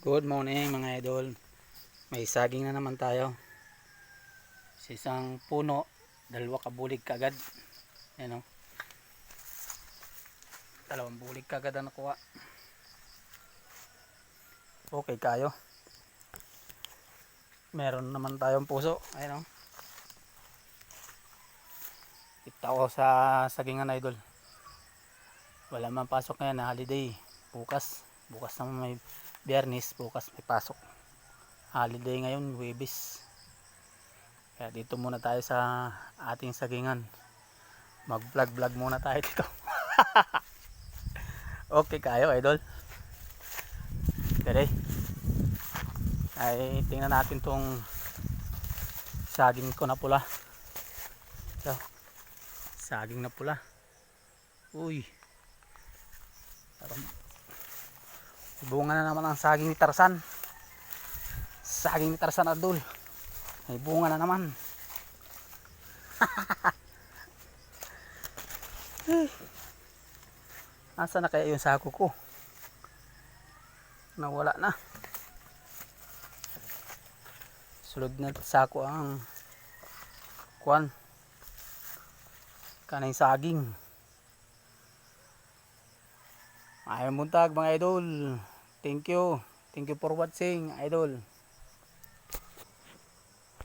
Good morning mga idol. May saging na naman tayo. Sa isang puno, dalawa kabulig kagad. Ayan o. Dalawang bulig kagad ang nakuha. Okay kayo. Meron naman tayong puso. Ayan o. Kita ko sa sagingan idol. Wala man pasok ngayon na holiday. Bukas naman may Biyernes, bukas may pasok. Holiday ngayon, Huwebes. Kaya dito muna tayo sa ating sagingan. Mag-vlog muna tayo dito. Okay kayo idol. Dere. Ay tingnan natin tong saging ko na pula. So, saging na pula. Uy. Bunga na naman ang saging ni Tarzan. Saging ni Tarzan idol. May bunga na naman. Asa na kaya yung sako ko? Nawala na. Sulod na sako ang kuan. Kanang saging. Ayun buntag mga idol. Thank you for watching idol.